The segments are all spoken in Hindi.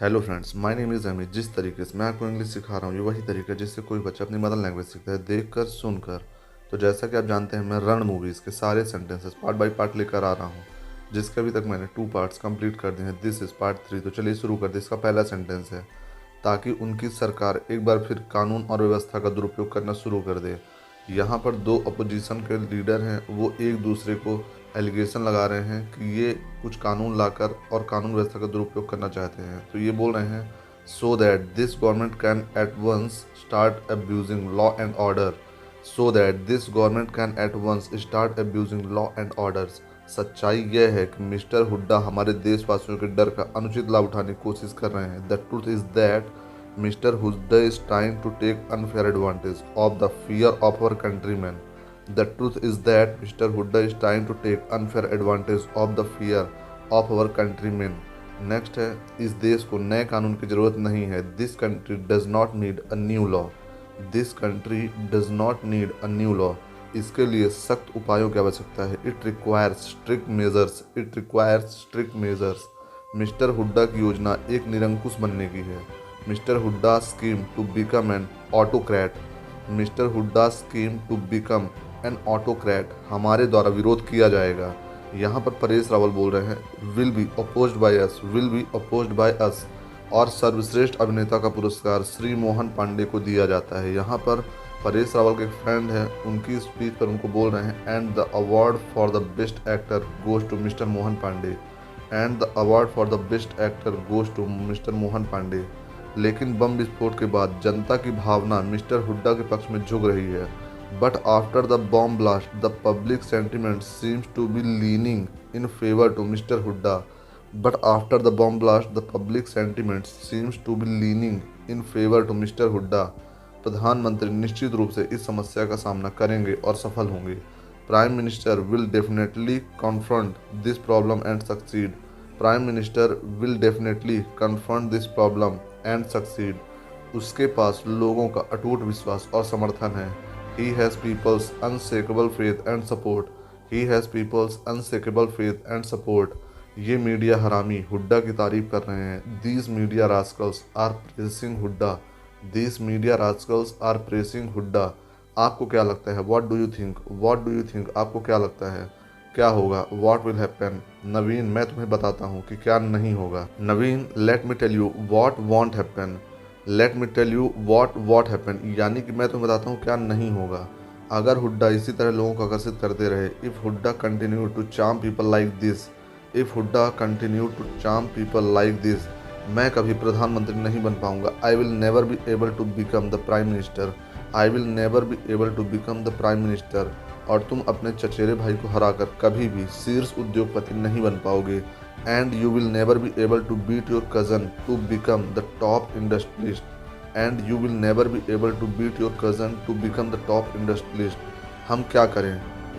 Hello friends, my name is Amit. जिस तरीके से मैं आपको इंग्लिश सिखा रहा हूँ, ये वही तरीका है जिससे कोई बच्चा अपनी मदर लैंग्वेज सीखता है, देखकर सुनकर। तो जैसा कि आप जानते हैं, मैं रण मूवीज़ के सारे सेंटेंसेस पार्ट बाय पार्ट लेकर आ रहा हूँ, जिसके अभी तक मैंने 2 पार्ट्स कंप्लीट कर दिए हैं। This is part 3। तो चलिए शुरू कर दे। इसका पहला सेंटेंस है, ताकि उनकी सरकार एक बार फिर कानून और व्यवस्था का दुरुपयोग करना शुरू कर दे। यहाँ पर दो अपोजिशन के लीडर हैं, वो एक दूसरे को एलिगेशन लगा रहे हैं कि ये कुछ कानून लाकर और कानून व्यवस्था का दुरुपयोग करना चाहते हैं। तो ये बोल रहे हैं, so that this government can at once start abusing law and order. So that this government can at once start abusing law and orders. सच्चाई यह है कि मिस्टर हुड्डा हमारे देशवासियों के डर का अनुचित लाभ उठाने की कोशिश कर रहे हैं। The truth is that Mr. Huda is trying to take unfair advantage of the fear of our countrymen. The truth is that Mr. Huda is trying to take unfair advantage of the fear of our countrymen. Next है, इस देश को नए कानून की ज़रूरत नहीं है। This country does not need a new law. This country does not need a new law. इसके लिए सख्त उपायों की आवश्यकता है। It requires strict measures. It requires strict measures. Mister Hooda की योजना एक निरंकुश बनने की है। Mister Hooda scheme to become an autocrat. Mister Hooda scheme to become an autocrat. हमारे द्वारा विरोध किया जाएगा। यहाँ पर परेश रावल बोल रहे हैं, will be opposed by us, will be opposed by us. और सर्वश्रेष्ठ अभिनेता का पुरस्कार श्री मोहन पांडे को दिया जाता है। यहाँ पर परेश रावल के फ्रेंड हैं, उनकी स्पीच पर उनको बोल रहे हैं, and the award for the best actor goes to mister Mohan Pandey. And the award for the best actor goes to mister Mohan Pandey. लेकिन बम विस्फोट के बाद जनता की भावना मिस्टर हुड्डा के पक्ष में झुक रही है। But after the bomb blast the public sentiment seems to be leaning in favour to mister Hooda. But after the bomb blast the public sentiment seems to be leaning in favour to mister Hooda. प्रधानमंत्री निश्चित रूप से इस समस्या का सामना करेंगे और सफल होंगे। Prime minister will definitely confront this problem and succeed. Prime minister will definitely confront this problem and succeed. उसके पास लोगों का अटूट विश्वास और समर्थन है। He has people's unshakable faith and support. He has people's unshakable faith and support. ये मीडिया हरामी हुड्डा की तारीफ कर रहे हैं। These media rascals are praising Hooda. These media rascals are praising Hooda. आपको क्या लगता है? What do you think? What do you think? आपको क्या लगता है क्या होगा? What will happen? नवीन, मैं तुम्हें बताता हूँ कि क्या नहीं होगा। Naveen, let me tell you what won't happen. Let me tell you what happen. यानी कि मैं तुम्हें बताता हूँ क्या नहीं होगा। अगर हुड्डा इसी तरह लोगों को आकर्षित करते रहे, if Hooda continue to charm people like this, if Hooda continue to charm people like this, मैं कभी प्रधानमंत्री नहीं बन पाऊंगा। I will never be able to become the prime minister. I will never be able to become the prime minister. और तुम अपने चचेरे भाई को हराकर कभी भी शीर्ष उद्योगपति नहीं बन पाओगे। And you will never be able to beat your cousin to become the top industrialist. And you will never be able to beat your cousin to become the top industrialist. हम क्या करें?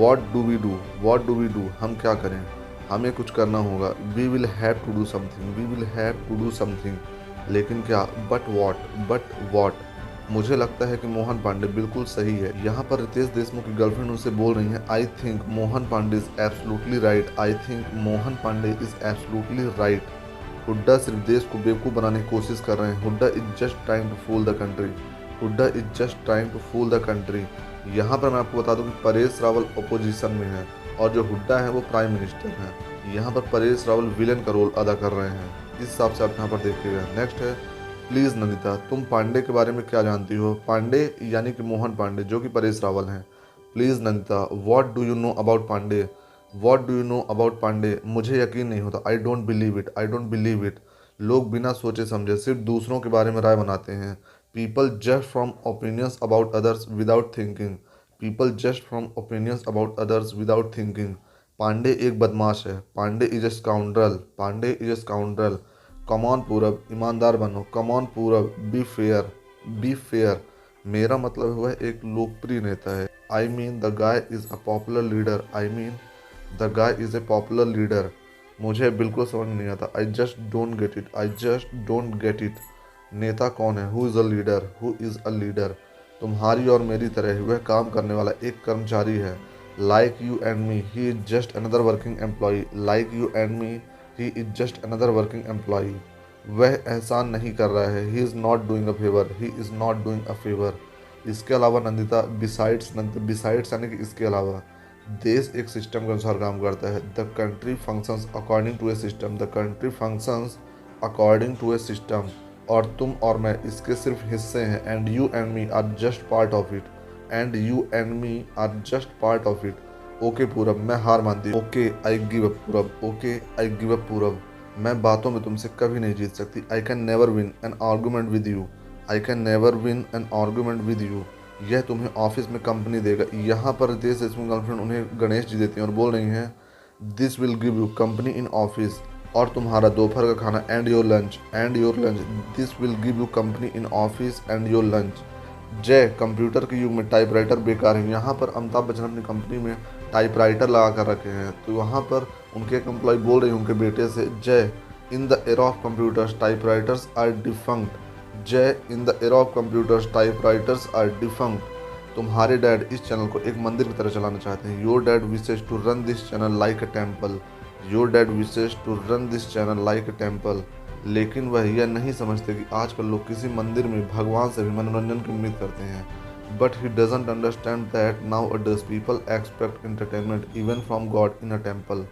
What do we do? What do we do? हम क्या करें? हमें कुछ करना होगा। We will have to do something. We will have to do something. लेकिन क्या? But what? But what? मुझे लगता है कि मोहन पांडे बिल्कुल सही है। यहाँ पर रितेश देशमुख की गर्लफ्रेंड उनसे बोल रही हैं, I think Mohan Pandey is absolutely right. I think Mohan Pandey is absolutely right. Hooda सिर्फ देश को बेवकूफ़ बनाने की कोशिश कर रहे हैं। Hooda is just trying to fool the country. Hooda is just trying to fool the country. यहाँ पर मैं आपको बता दूँ कि परेश रावल अपोजिशन में है और जो हुड्डा है वो प्राइम मिनिस्टर हैं। यहाँ पर परेश रावल विलेन का रोल अदा कर रहे हैं। इस हिसाब से आप यहाँ पर देखिएगा। नेक्स्ट है, प्लीज़ नंदिता, तुम पांडे के बारे में क्या जानती हो? पांडे यानी कि मोहन पांडे, जो कि परेश रावल हैं। Please Nandita, what do you know about Pandey? What do you know about Pandey? मुझे यकीन नहीं होता। I don't believe it. I don't believe it. लोग बिना सोचे समझे सिर्फ दूसरों के बारे में राय बनाते हैं। People just from opinions about others without thinking. People just from opinions about others without thinking. Pandey एक बदमाश है। Pandey is a scoundrel. Pandey is a scoundrel. Come on Purab, ईमानदार बनो। Come on Purab, be fair. Be fair. मेरा मतलब हुआ एक लोकप्रिय नेता है। I mean the guy is a popular leader. I mean the guy is a popular leader. मुझे बिल्कुल समझ नहीं आता। I just don't get it. I just don't get it. नेता कौन है? Who is a leader? Who is a leader? तुम्हारी और मेरी तरह वह काम करने वाला एक कर्मचारी है। Like you and me, he is just another working employee. Like you and me, he is just another working employee. वह एहसान नहीं कर रहा है, he is not doing a favour, he is not doing a favour. इसके अलावा नंदिता, बिसाइड्स यानी कि इसके अलावा, देश एक सिस्टम के अनुसार काम करता है। The country functions according to a system, the country functions according to a system. और तुम और मैं इसके सिर्फ हिस्से हैं। And you and me are just part of it, and you and me are just part of it. Okay Purab, मैं हार मानती हूँ। Okay I give up Purab, okay I give up Purab. मैं बातों में तुमसे कभी नहीं जीत सकती। I can never win N argument with you, I can never win N argument with you. यह तुम्हें ऑफिस में कंपनी देगा। यहाँ पर रितेश देशमुख गर्लफ्रेंड उन्हें गणेश जी देती हैं और बोल रही हैं, this will give you company in office, और तुम्हारा दोपहर का खाना, and your lunch, and your lunch. This will give you company in office and your lunch. जय, कंप्यूटर के युग में टाइपराइटर बेकार है। यहाँ पर अमिताभ बच्चन अपनी कंपनी में टाइपराइटर लगा कर रखे हैं। तो वहाँ पर उनके एक एम्प्लॉय बोल रहे हैं उनके बेटे से, Jay, in the era of computers typewriters are defunct. Jay, in the era of computers typewriters are defunct. तुम्हारे डैड इस चैनल को एक मंदिर की तरह चलाना चाहते हैं। Your dad wishes to run this channel like a temple, your dad wishes to run this channel like a temple. लेकिन वह यह नहीं समझते कि आजकल लोग किसी मंदिर में भगवान से भी मनोरंजन की उम्मीद करते हैं। But he doesn't understand that nowadays people expect entertainment even from God in a temple.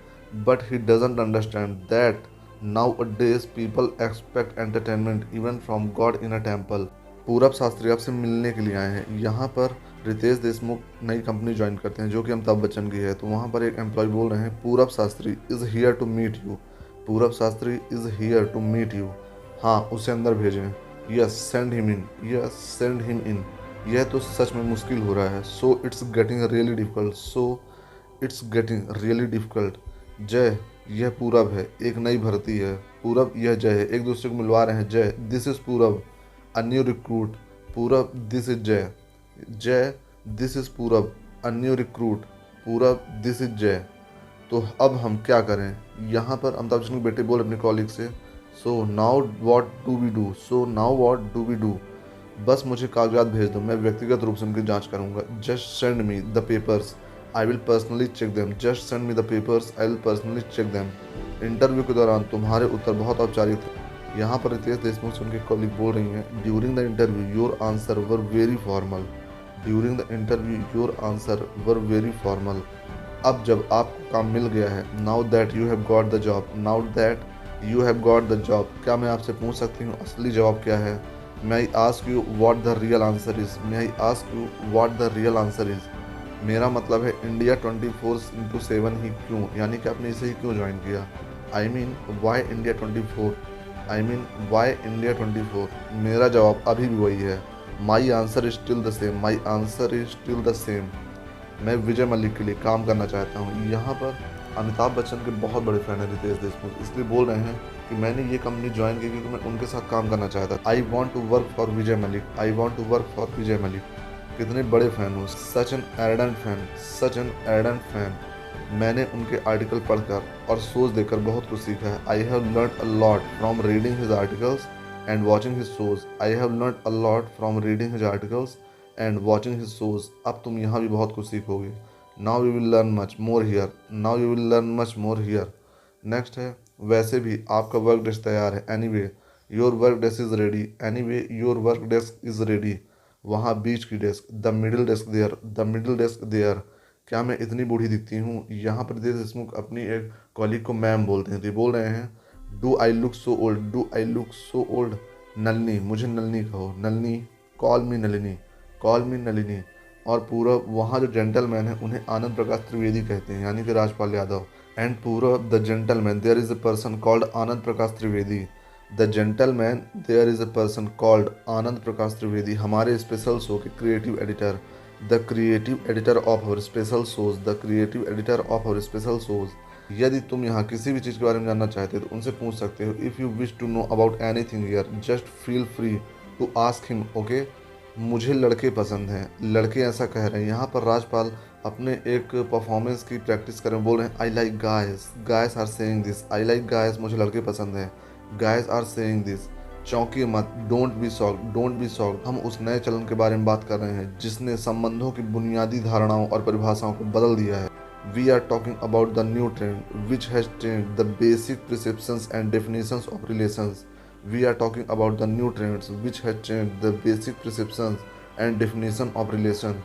But he doesn't understand that nowadays people expect entertainment even from God in a temple. Purab Shastri आपसे मिलने के लिए आए हैं। यहाँ पर रितेश देशमुख नई कंपनी ज्वाइन करते हैं जो कि अमिताभ बच्चन की है। तो वहाँ पर एक एम्प्लॉय बोल रहे हैं, Purab Shastri is here to meet you, Purab Shastri is here to meet you. हाँ, उसे अंदर भेजें। Yes send him in, yes send him in. यह तो सच में मुश्किल हो रहा है। So it's getting really difficult, so it's getting really difficult. Jay, यह पूरब है, एक नई भर्ती है। पूरब, यह जय है, एक दूसरे को मिलवा रहे हैं। जय, दिस इज पूरब, अ न्यू रिक्रूट। पूरब, दिस इज जय। जय, दिस इज पूरब, अ न्यू रिक्रूट। पूरब, दिस इज जय। तो अब हम क्या करें? यहाँ पर अमिताभ बच्चन के बेटे बोल अपने कॉलीग से, so now what do we do, so now what do we do. बस मुझे कागजात भेज दो, मैं व्यक्तिगत रूप से उनकी जांच करूंगा। Just send me the papers, I will personally check them. Just send me the papers, I will personally check them. Interview के दौरान तुम्हारे उत्तर बहुत औपचारिक थे। यहाँ पर रितेश देशमुख से उनके कॉलीग बोल रही हैं, during the interview your answer were very formal, during the interview your answer were very formal. अब जब आपको काम मिल गया है, now that you have got the job, now that you have got the job, क्या मैं आपसे पूछ सकती हूँ असली जवाब क्या है? May I ask you what the real answer is, may I ask you what the real answer is. मेरा मतलब है इंडिया 24/7 ही क्यों, यानी कि आपने इसे ही क्यों ज्वाइन किया? I mean why India 24, I mean why India 24। मेरा जवाब अभी भी वही है, my answer is still the same, my answer is still the same. मैं विजय मलिक के लिए काम करना चाहता हूँ। यहाँ पर अमिताभ बच्चन के बहुत बड़े फैन हैं रितेश देशमुख, इसलिए बोल रहे हैं कि मैंने ये कंपनी ज्वाइन की क्योंकि मैं उनके साथ काम करना चाहता था। I want to work for Vijay Malik, I want to work for Vijay Malik. कितने बड़े फ़ैन हो, such an ardent fan, such an ardent fan. मैंने उनके आर्टिकल पढ़कर और सोच देखकर बहुत कुछ सीखा है। I have learn a lot from reading his articles and watching his shows, I have learn a lot from reading his articles and watching his shows. अब तुम यहाँ भी बहुत कुछ सीखोगे। Now you will learn much more here, now you will learn much more here. Next है, वैसे भी आपका वर्क डेस्क तैयार है। Anyway your work desk is ready, anyway your work desk is ready. वहाँ बीच की desk, the middle desk there, the middle desk there. क्या मैं इतनी बूढ़ी दिखती हूँ? यहाँ पर रितेश देशमुख अपनी एक कॉलीग को मैम बोलते हैं। तो ये बोल रहे हैं, do I look so old, do I look so old. Nalini, मुझे नलनी कहो, नलनी, कॉल मी नलिनी, कॉल मी नलिनी। और पूरा वहाँ जो जेंटलमैन है उन्हें आनंद प्रकाश त्रिवेदी कहते हैं, यानी कि राजपाल यादव। एंड पूरा the gentleman, there is a person called Anand Prakash Trivedi. The gentleman, there is a person called Anand Prakash Trivedi, हमारे स्पेशल शो के creative editor, the creative editor of our special shows, the creative editor of our special shows. यदि तुम यहाँ किसी भी चीज़ के बारे में जानना चाहते हो तो उनसे पूछ सकते हो। If you wish to know about anything here just feel free to ask him, okay. मुझे लड़के पसंद हैं, लड़के ऐसा कह रहे हैं। यहाँ पर राजपाल अपने एक परफॉर्मेंस की प्रैक्टिस कर रहे हैं, बोल रहे हैं, I like guys, guys are saying this, I like guys, मुझे लड़के पसंद हैं, गायस आर सेइंग दिस। चौंकिए मत, don't be shocked, don't be shocked. हम उस नए चलन के बारे में बात कर रहे हैं जिसने संबंधों की बुनियादी धारणाओं और परिभाषाओं को बदल दिया है। We are talking about the new trend which has changed the basic perceptions and definitions of relations. We are talking about the new trends which has change the basic perception and definition of relation.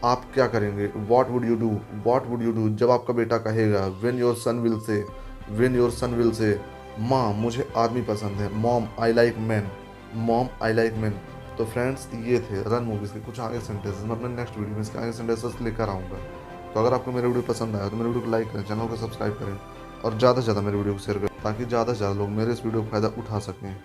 आप क्या करेंगे, what would you do, what would you do जब आपका बेटा कहेगा, when your son will say माँ मुझे आदमी पसंद है, mom I like man, mom I like man. तो फ्रेंड्स ये थे रन मूवीज़ के कुछ आगे सेंटेंसेस। मैं अपने नेक्स्ट वीडियो में इसके आगे सेंटेंसेस लेकर आऊँगा। तो अगर आपको मेरा वीडियो पसंद आया तो मेरे वीडियो को लाइक करें, चैनल को सब्सक्राइब करें और ज़्यादा से ज़्यादा मेरे वीडियो को शेयर करें ताकि ज़्यादा से ज़्यादा लोग मेरे इस वीडियो का फ़ायदा उठा सकें।